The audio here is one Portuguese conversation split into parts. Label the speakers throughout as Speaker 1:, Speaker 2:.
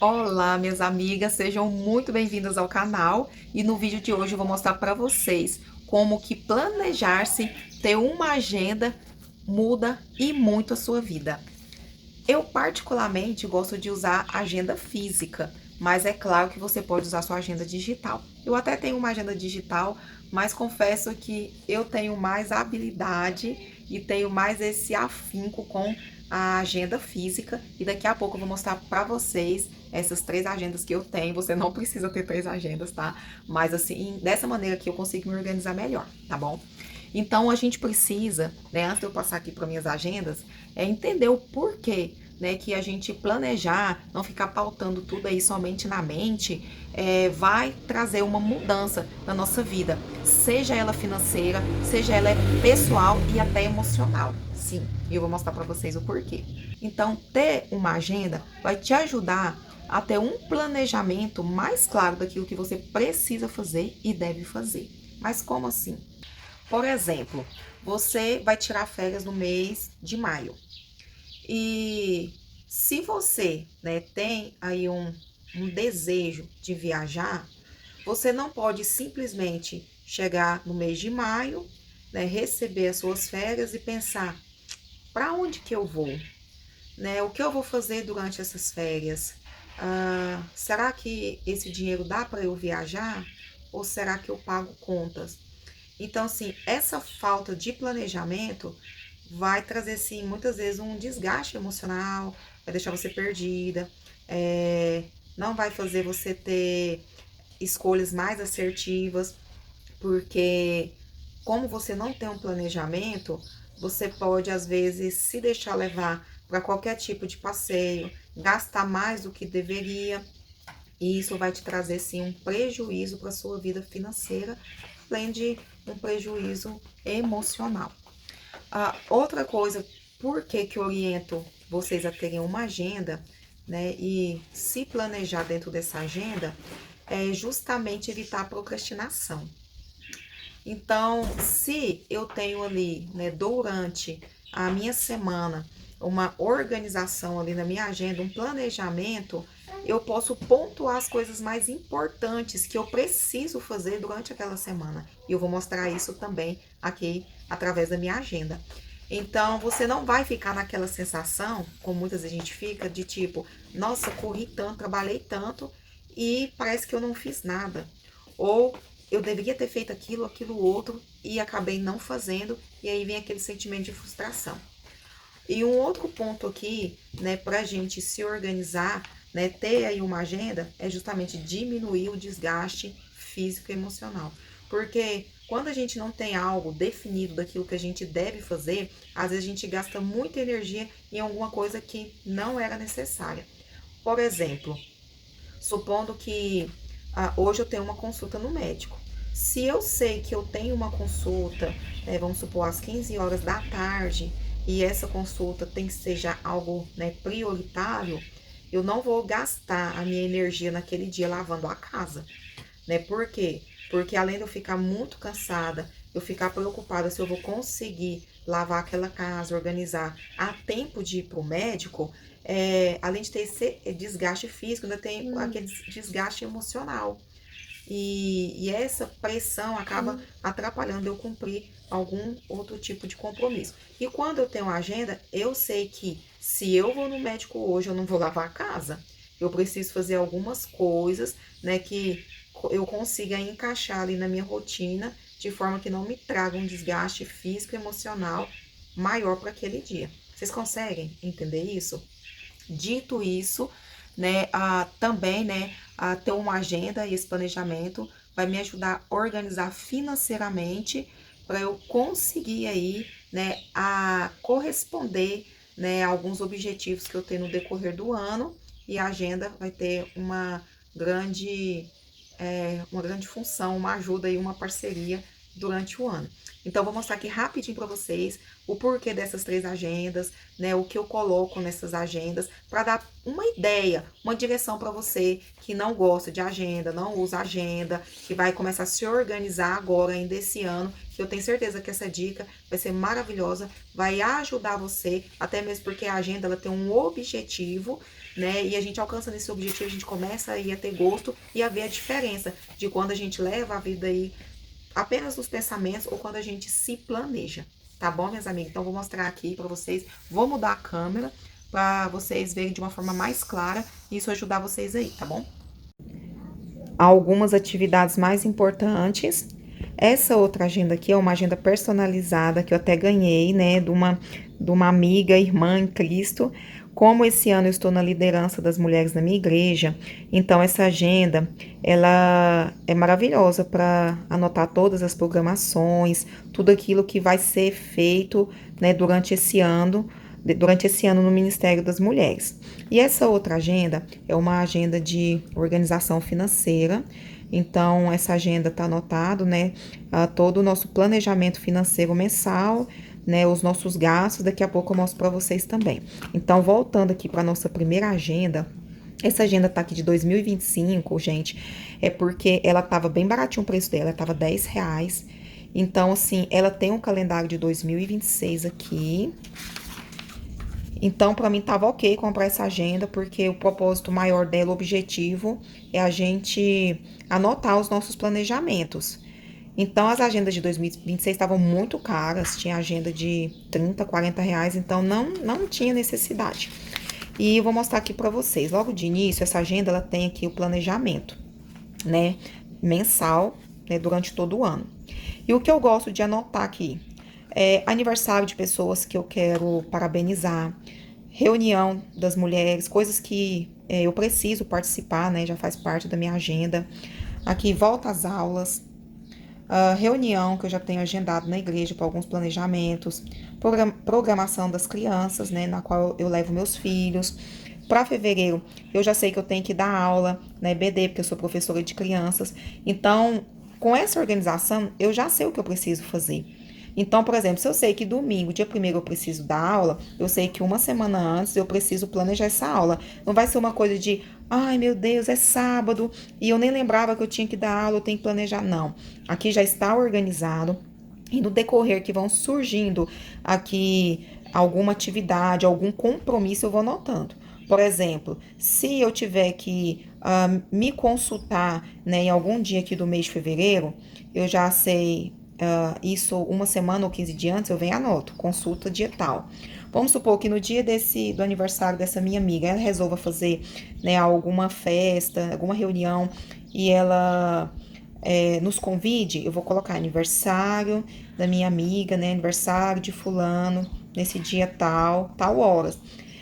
Speaker 1: Olá, minhas amigas, sejam muito bem-vindas ao canal e no vídeo de hoje eu vou mostrar para vocês como que planejar-se, ter uma agenda muda e muito a sua vida. Eu particularmente gosto de usar agenda física, mas é claro que você pode usar sua agenda digital. Eu até tenho uma agenda digital, mas confesso que eu tenho mais habilidade e tenho mais esse afinco com a agenda física e daqui a pouco eu vou mostrar para vocês essas três agendas que eu tenho. Você não precisa ter três agendas, tá? Mas assim, dessa maneira que eu consigo me organizar melhor, tá bom? Então a gente precisa, né, antes de eu passar aqui para minhas agendas, entender o porquê, né, que a gente planejar, não ficar pautando tudo aí somente na mente, vai trazer uma mudança na nossa vida, seja ela financeira, seja ela pessoal e até emocional. Sim, e eu vou mostrar para vocês o porquê. Então, ter uma agenda vai te ajudar a ter um planejamento mais claro daquilo que você precisa fazer e deve fazer. Mas como assim? Por exemplo, você vai tirar férias no mês de maio. E se você, né, tem aí um desejo de viajar, você não pode simplesmente chegar no mês de maio, né, receber as suas férias e pensar: para onde que eu vou? Né, o que eu vou fazer durante essas férias? Será que esse dinheiro dá para eu viajar? Ou será que eu pago contas? Então, assim, essa falta de planejamento vai trazer, sim, muitas vezes um desgaste emocional, vai deixar você perdida, não vai fazer você ter escolhas mais assertivas, porque como você não tem um planejamento, você pode, às vezes, se deixar levar para qualquer tipo de passeio, gastar mais do que deveria, e isso vai te trazer, sim, um prejuízo para sua vida financeira, além de um prejuízo emocional. Outra coisa, por que que eu oriento vocês a terem uma agenda, né, e se planejar dentro dessa agenda, é justamente evitar a procrastinação. Então, se eu tenho ali, né, durante a minha semana, uma organização ali na minha agenda, um planejamento, eu posso pontuar as coisas mais importantes que eu preciso fazer durante aquela semana. E eu vou mostrar isso também aqui através da minha agenda. Então, você não vai ficar naquela sensação, como muitas vezes a gente fica, de tipo, nossa, corri tanto, trabalhei tanto e parece que eu não fiz nada. Ou eu deveria ter feito aquilo, aquilo outro e acabei não fazendo, e aí vem aquele sentimento de frustração. E um outro ponto aqui, né, pra gente se organizar, né, ter aí uma agenda, é justamente diminuir o desgaste físico e emocional. Porque quando a gente não tem algo definido daquilo que a gente deve fazer, às vezes a gente gasta muita energia em alguma coisa que não era necessária. Por exemplo, supondo que hoje eu tenho uma consulta no médico. Se eu sei que eu tenho uma consulta, vamos supor, às 15 horas da tarde, e essa consulta tem que ser já algo, né, prioritário, eu não vou gastar a minha energia naquele dia lavando a casa, né? Por quê? Porque além de eu ficar muito cansada, eu ficar preocupada se eu vou conseguir lavar aquela casa, organizar a tempo de ir pro médico, além de ter esse desgaste físico, ainda tem aquele desgaste emocional. E essa pressão acaba atrapalhando eu cumprir algum outro tipo de compromisso. E quando eu tenho uma agenda, eu sei que se eu vou no médico hoje, eu não vou lavar a casa. Eu preciso fazer algumas coisas, né, que eu consiga encaixar ali na minha rotina, de forma que não me traga um desgaste físico e emocional maior para aquele dia. Vocês conseguem entender isso? Dito isso, né, também, né, a ter uma agenda e esse planejamento vai me ajudar a organizar financeiramente para eu conseguir aí, né, a corresponder, né, a alguns objetivos que eu tenho no decorrer do ano, e a agenda vai ter grande, uma grande função, uma ajuda e uma parceria durante o ano. Então, vou mostrar aqui rapidinho para vocês o porquê dessas três agendas, né? O que eu coloco nessas agendas, para dar uma ideia, uma direção para você que não gosta de agenda, não usa agenda, que vai começar a se organizar agora, ainda esse ano. Que eu tenho certeza que essa dica vai ser maravilhosa, vai ajudar você, até mesmo porque a agenda ela tem um objetivo, né? E a gente alcançando esse objetivo, a gente começa aí a ter gosto e a ver a diferença de quando a gente leva a vida aí apenas nos pensamentos ou quando a gente se planeja, tá bom, minhas amigas? Então, vou mostrar aqui pra vocês, vou mudar a câmera pra vocês verem de uma forma mais clara e isso ajudar vocês aí, tá bom? Algumas atividades mais importantes. Essa outra agenda aqui é uma agenda personalizada que eu até ganhei, né, de uma amiga, irmã em Cristo. Como esse ano eu estou na liderança das mulheres na minha igreja, então essa agenda, ela é maravilhosa para anotar todas as programações, tudo aquilo que vai ser feito, né, durante esse ano no Ministério das Mulheres. E essa outra agenda é uma agenda de organização financeira. Então, essa agenda está anotado, né? Todo o nosso planejamento financeiro mensal, né? Os nossos gastos. Daqui a pouco eu mostro para vocês também. Então, voltando aqui para nossa primeira agenda. Essa agenda tá aqui de 2025, gente. É porque ela tava bem baratinho o preço dela, ela tava R$ 10. Então, assim, ela tem um calendário de 2026 aqui. Então, para mim, tava ok comprar essa agenda, porque o propósito maior dela, o objetivo, é a gente anotar os nossos planejamentos. Então, as agendas de 2026 estavam muito caras, tinha agenda de 30, R$ 40, então não tinha necessidade. E eu vou mostrar aqui para vocês. Logo de início, essa agenda ela tem aqui o planejamento, né, mensal, né, durante todo o ano. E o que eu gosto de anotar aqui é aniversário de pessoas que eu quero parabenizar, reunião das mulheres, coisas que eu preciso participar, né? Já faz parte da minha agenda. Aqui, volta às aulas, reunião que eu já tenho agendado na igreja para alguns planejamentos, programação das crianças, né? Na qual eu levo meus filhos. Para fevereiro, eu já sei que eu tenho que dar aula na EBD, porque eu sou professora de crianças. Então, com essa organização, eu já sei o que eu preciso fazer. Então, por exemplo, se eu sei que domingo, dia primeiro, eu preciso dar aula, eu sei que uma semana antes eu preciso planejar essa aula. Não vai ser uma coisa de, ai meu Deus, é sábado e eu nem lembrava que eu tinha que dar aula, eu tenho que planejar. Não. Aqui já está organizado. E no decorrer que vão surgindo aqui alguma atividade, algum compromisso, eu vou anotando. Por exemplo, se eu tiver que me consultar, né, em algum dia aqui do mês de fevereiro, eu já sei isso uma semana ou 15 dias antes, eu venho e anoto, consulta dia tal. Vamos supor que no dia do aniversário dessa minha amiga, ela resolva fazer, né, alguma festa, alguma reunião e ela nos convide, eu vou colocar aniversário da minha amiga, né, aniversário de fulano, nesse dia tal, tal horas.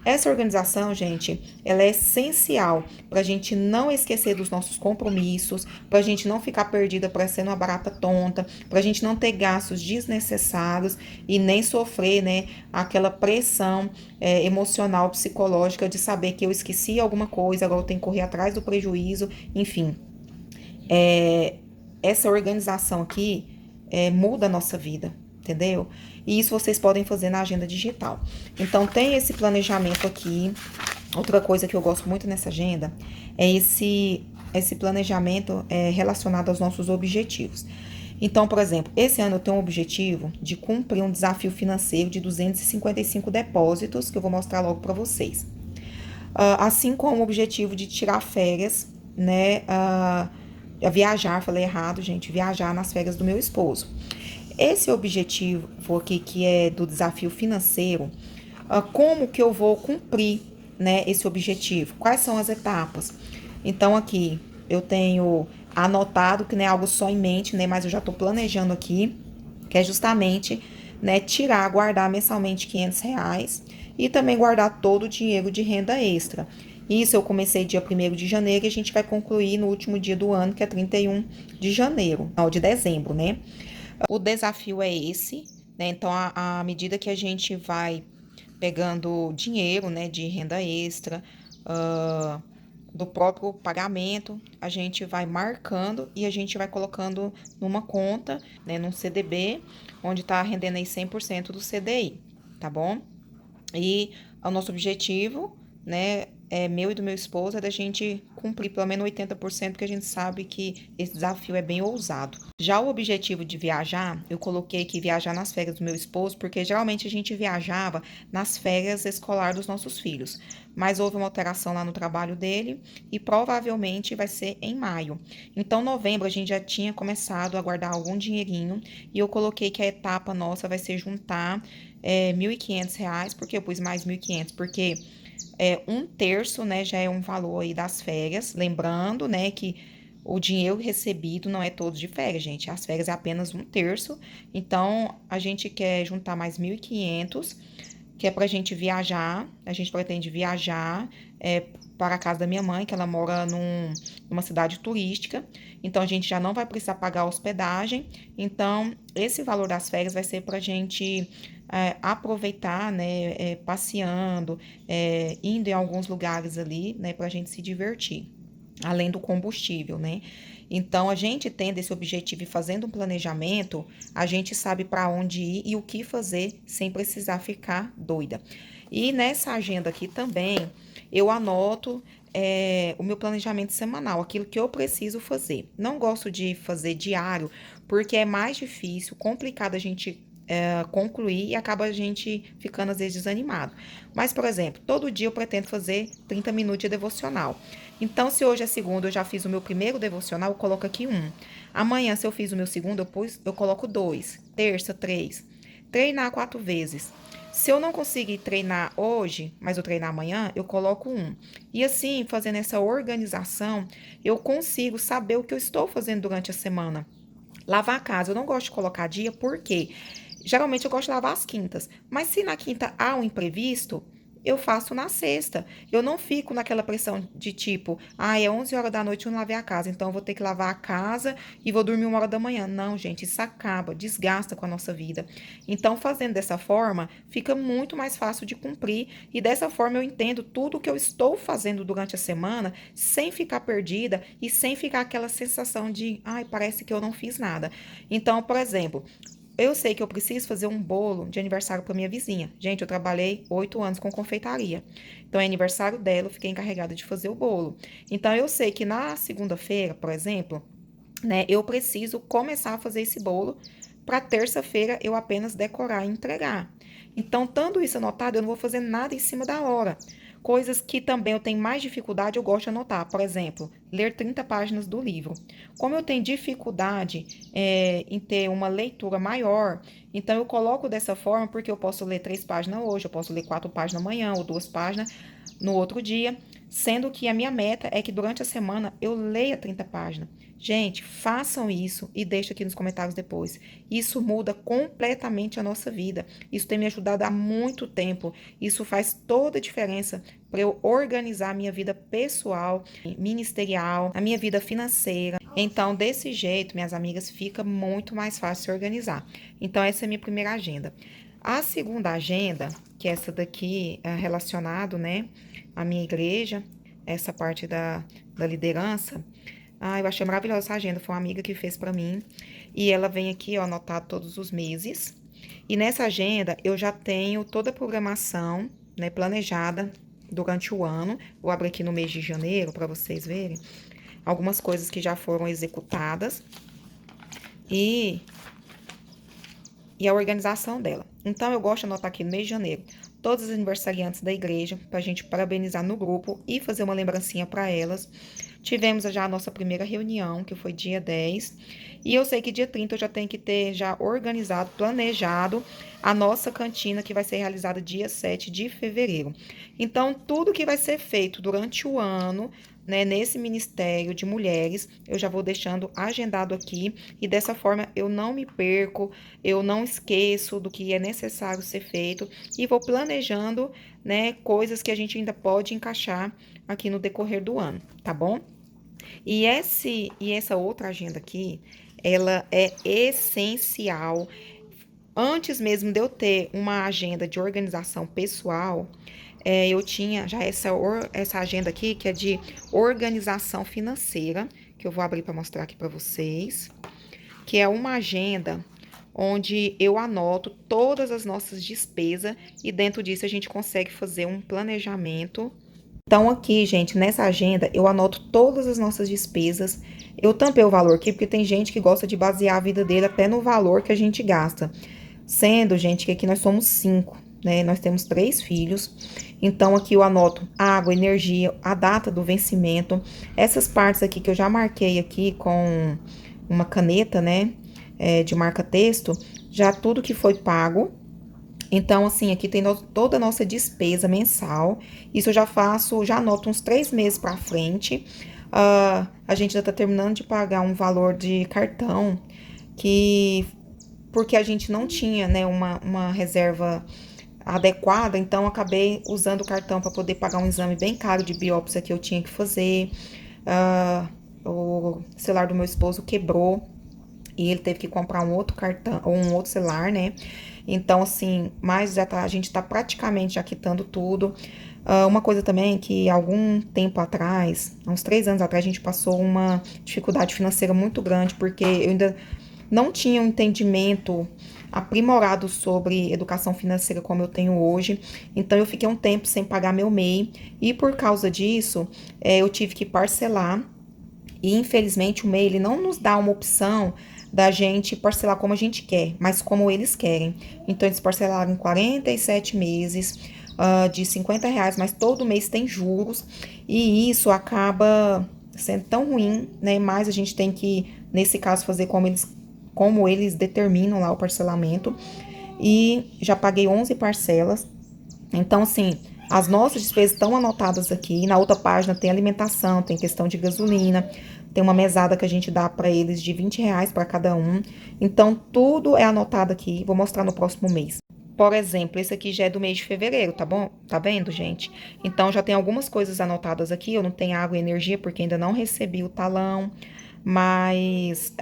Speaker 1: Essa organização, gente, ela é essencial para a gente não esquecer dos nossos compromissos, para a gente não ficar perdida parecendo uma barata tonta, para a gente não ter gastos desnecessários e nem sofrer, né, aquela pressão emocional, psicológica de saber que eu esqueci alguma coisa, agora eu tenho que correr atrás do prejuízo, enfim. Essa organização aqui muda a nossa vida, entendeu? E isso vocês podem fazer na agenda digital. Então, tem esse planejamento aqui. Outra coisa que eu gosto muito nessa agenda é esse planejamento relacionado aos nossos objetivos. Então, por exemplo, esse ano eu tenho um objetivo de cumprir um desafio financeiro de 255 depósitos, que eu vou mostrar logo para vocês. Assim como o objetivo de tirar férias, né? Viajar, falei errado, gente, viajar nas férias do meu esposo. Esse objetivo aqui, que é do desafio financeiro, como que eu vou cumprir, né, esse objetivo? Quais são as etapas? Então, aqui, eu tenho anotado, que não é algo só em mente, né, mas eu já tô planejando aqui, que é justamente, né, guardar mensalmente R$ 500 e também guardar todo o dinheiro de renda extra. Isso eu comecei dia 1º de janeiro e a gente vai concluir no último dia do ano, que é 31 de janeiro, não, de dezembro, né? O desafio é esse, né? Então, à medida que a gente vai pegando dinheiro, né, de renda extra, do próprio pagamento, a gente vai marcando e a gente vai colocando numa conta, né, num CDB, onde tá rendendo aí 100% do CDI, tá bom? E o nosso objetivo, né, meu e do meu esposo é da gente cumprir pelo menos 80%, porque a gente sabe que esse desafio é bem ousado. Já o objetivo de viajar, eu coloquei que viajar nas férias do meu esposo, porque geralmente a gente viajava nas férias escolar dos nossos filhos. Mas houve uma alteração lá no trabalho dele e provavelmente vai ser em maio. Então, novembro a gente já tinha começado a guardar algum dinheirinho e eu coloquei que a etapa nossa vai ser juntar R$ 1.500, porque eu pus mais 1.500, porque um terço, né, já é um valor aí das férias. Lembrando, né, que o dinheiro recebido não é todo de férias, gente. As férias é apenas um terço. Então, a gente quer juntar mais 1.500, que é pra gente viajar. A gente pretende viajar para a casa da minha mãe, que ela mora numa cidade turística. Então, a gente já não vai precisar pagar hospedagem. Então, esse valor das férias vai ser pra gente aproveitar, né, passeando, indo em alguns lugares ali, né, pra gente se divertir, além do combustível, né? Então, a gente tendo esse objetivo e fazendo um planejamento, a gente sabe para onde ir e o que fazer sem precisar ficar doida. E nessa agenda aqui também, eu anoto o meu planejamento semanal, aquilo que eu preciso fazer. Não gosto de fazer diário, porque é mais difícil, complicado a gente concluir e acaba a gente ficando às vezes desanimado. Mas, por exemplo, todo dia eu pretendo fazer 30 minutos de devocional. Então, se hoje é segunda, eu já fiz o meu primeiro devocional, eu coloco aqui um. Amanhã, se eu fiz o meu segundo, eu coloco dois. Terça, três. Treinar 4 vezes. Se eu não conseguir treinar hoje, mas eu treinar amanhã, eu coloco um. E assim, fazendo essa organização, eu consigo saber o que eu estou fazendo durante a semana. Lavar a casa, eu não gosto de colocar dia, porque geralmente eu gosto de lavar as quintas. Mas se na quinta há um imprevisto, eu faço na sexta. Eu não fico naquela pressão de tipo, é 11 horas da noite e eu não lavei a casa, então eu vou ter que lavar a casa e vou dormir 1 hora da manhã. Não, gente, isso acaba, desgasta com a nossa vida. Então, fazendo dessa forma, fica muito mais fácil de cumprir e dessa forma eu entendo tudo o que eu estou fazendo durante a semana sem ficar perdida e sem ficar aquela sensação de, parece que eu não fiz nada. Então, por exemplo, eu sei que eu preciso fazer um bolo de aniversário para minha vizinha. Gente, eu trabalhei 8 anos com confeitaria. Então, é aniversário dela, eu fiquei encarregada de fazer o bolo. Então, eu sei que na segunda-feira, por exemplo, né, eu preciso começar a fazer esse bolo para terça-feira eu apenas decorar e entregar. Então, estando isso anotado, eu não vou fazer nada em cima da hora. Coisas que também eu tenho mais dificuldade, eu gosto de anotar. Por exemplo, ler 30 páginas do livro. Como eu tenho dificuldade em ter uma leitura maior, então eu coloco dessa forma porque eu posso ler 3 páginas hoje, eu posso ler 4 páginas amanhã ou 2 páginas no outro dia, sendo que a minha meta é que durante a semana eu leia 30 páginas. Gente, façam isso e deixem aqui nos comentários depois. Isso muda completamente a nossa vida. Isso tem me ajudado há muito tempo. Isso faz toda a diferença para eu organizar a minha vida pessoal, ministerial, a minha vida financeira. Então, desse jeito, minhas amigas, fica muito mais fácil se organizar. Então, essa é a minha primeira agenda. A segunda agenda, que é essa daqui, é relacionado, né, à minha igreja, essa parte da liderança. Eu achei maravilhosa essa agenda, foi uma amiga que fez pra mim. E ela vem aqui, ó, anotar todos os meses. E nessa agenda eu já tenho toda a programação, né, planejada durante o ano. Vou abrir aqui no mês de janeiro para vocês verem algumas coisas que já foram executadas e a organização dela. Então eu gosto de anotar aqui no mês de janeiro todos os aniversariantes da igreja pra gente parabenizar no grupo e fazer uma lembrancinha para elas. Tivemos já a nossa primeira reunião, que foi dia 10. E eu sei que dia 30 eu já tenho que ter já organizado, planejado a nossa cantina, que vai ser realizada dia 7 de fevereiro. Então, tudo que vai ser feito durante o ano, né, nesse Ministério de Mulheres, eu já vou deixando agendado aqui. E dessa forma eu não me perco, eu não esqueço do que é necessário ser feito. E vou planejando, né, coisas que a gente ainda pode encaixar aqui no decorrer do ano, tá bom? E essa outra agenda aqui, ela é essencial. Antes mesmo de eu ter uma agenda de organização pessoal, eu tinha já essa agenda aqui, que é de organização financeira, que eu vou abrir para mostrar aqui para vocês, que é uma agenda onde eu anoto todas as nossas despesas e dentro disso a gente consegue fazer um planejamento Então, aqui, gente, nessa agenda, eu anoto todas as nossas despesas. Eu tampei o valor aqui, porque tem gente que gosta de basear a vida dele até no valor que a gente gasta. Sendo, gente, que aqui nós somos 5, né? Nós temos 3 filhos. Então, aqui eu anoto água, energia, a data do vencimento. Essas partes aqui que eu já marquei aqui com uma caneta, né? De marca-texto. Já tudo que foi pago. Então, assim, aqui tem toda a nossa despesa mensal. Isso eu já faço, já anoto uns 3 meses pra frente. A gente já tá terminando de pagar um valor de cartão que porque a gente não tinha, né, uma reserva adequada, então acabei usando o cartão para poder pagar um exame bem caro de biópsia que eu tinha que fazer. O celular do meu esposo quebrou e ele teve que comprar um outro cartão ou um outro celular, né? Então, assim, mas já tá, a gente tá praticamente já quitando tudo. Uma coisa também que algum tempo atrás, uns 3 anos atrás, a gente passou uma dificuldade financeira muito grande, porque eu ainda não tinha um entendimento aprimorado sobre educação financeira como eu tenho hoje. Então, eu fiquei um tempo sem pagar meu MEI e por causa disso, eu tive que parcelar. E infelizmente o MEI ele não nos dá uma opção da gente parcelar como a gente quer, mas como eles querem. Então, eles parcelaram em 47 meses, de R$ 50, mas todo mês tem juros, e isso acaba sendo tão ruim, né? Mas a gente tem que, nesse caso, fazer como eles determinam lá o parcelamento. E já paguei 11 parcelas. Então, assim, as nossas despesas estão anotadas aqui. Na outra página tem alimentação, tem questão de gasolina, tem uma mesada que a gente dá para eles de R$ 20 para cada um. Então, tudo é anotado aqui. Vou mostrar no próximo mês. Por exemplo, esse aqui já é do mês de fevereiro, tá bom? Tá vendo, gente? Então, já tem algumas coisas anotadas aqui. Eu não tenho água e energia porque ainda não recebi o talão. Mas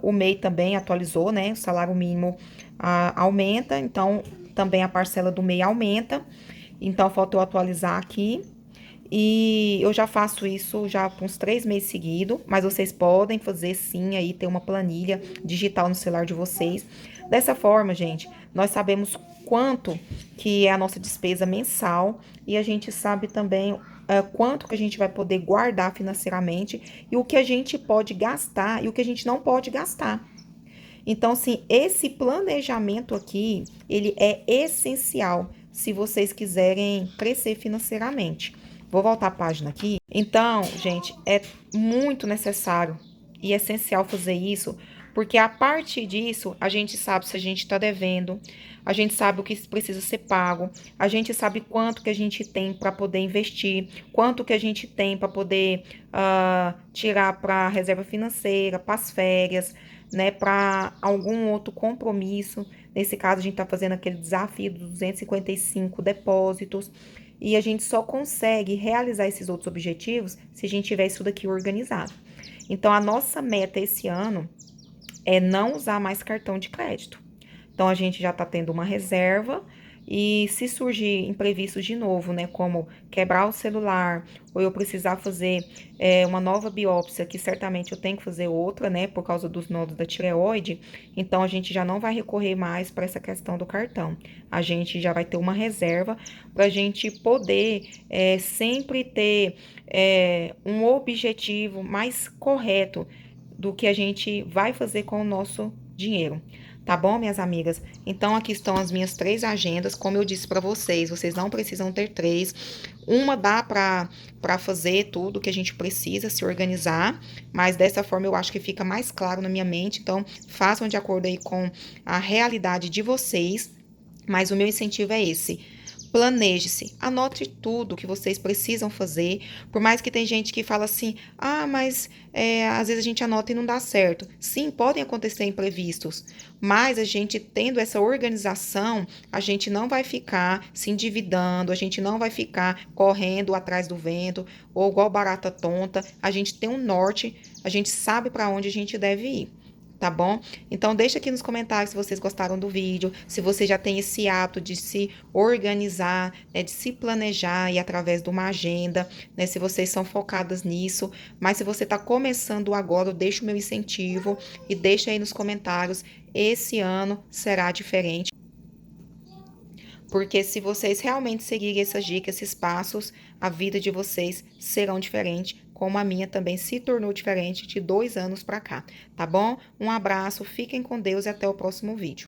Speaker 1: o MEI também atualizou, né? O salário mínimo aumenta, então também a parcela do MEI aumenta. Então, falta eu atualizar aqui. E eu já faço isso já por uns 3 meses seguidos, mas vocês podem fazer sim aí, ter uma planilha digital no celular de vocês. Dessa forma, gente, nós sabemos quanto que é a nossa despesa mensal e a gente sabe também quanto que a gente vai poder guardar financeiramente e o que a gente pode gastar e o que a gente não pode gastar. Então, assim, esse planejamento aqui, ele é essencial se vocês quiserem crescer financeiramente. Vou voltar a página aqui. Então, gente, é muito necessário e essencial fazer isso, porque a partir disso, a gente sabe se a gente está devendo, a gente sabe o que precisa ser pago, a gente sabe quanto que a gente tem para poder investir, quanto que a gente tem para poder tirar para reserva financeira, para as férias, né, para algum outro compromisso. Nesse caso, a gente está fazendo aquele desafio dos 255 depósitos. E a gente só consegue realizar esses outros objetivos se a gente tiver isso daqui organizado. Então, a nossa meta esse ano é não usar mais cartão de crédito. Então, a gente já está tendo uma reserva e se surgir imprevistos de novo, né, como quebrar o celular ou eu precisar fazer uma nova biópsia, que certamente eu tenho que fazer outra, né, por causa dos nodos da tireoide, então a gente já não vai recorrer mais para essa questão do cartão. A gente já vai ter uma reserva para a gente poder sempre ter um objetivo mais correto do que a gente vai fazer com o nosso dinheiro. Tá bom, minhas amigas? Então, aqui estão as minhas 3 agendas. Como eu disse para vocês, vocês não precisam ter 3. Uma dá para fazer tudo que a gente precisa, se organizar, mas dessa forma eu acho que fica mais claro na minha mente. Então, façam de acordo aí com a realidade de vocês, mas o meu incentivo é esse. Planeje-se, anote tudo que vocês precisam fazer, por mais que tem gente que fala assim, mas às vezes a gente anota e não dá certo. Sim, podem acontecer imprevistos, mas a gente tendo essa organização, a gente não vai ficar se endividando, a gente não vai ficar correndo atrás do vento, ou igual barata tonta, a gente tem um norte, a gente sabe para onde a gente deve ir. Tá bom? Então, deixa aqui nos comentários se vocês gostaram do vídeo, se você já tem esse hábito de se organizar, né, de se planejar e através de uma agenda, né, se vocês são focadas nisso. Mas se você está começando agora, deixa o meu incentivo e deixa aí nos comentários. Esse ano será diferente. Porque se vocês realmente seguirem essas dicas, esses passos, a vida de vocês serão diferentes, como a minha também se tornou diferente de 2 anos para cá, tá bom? Um abraço, fiquem com Deus e até o próximo vídeo.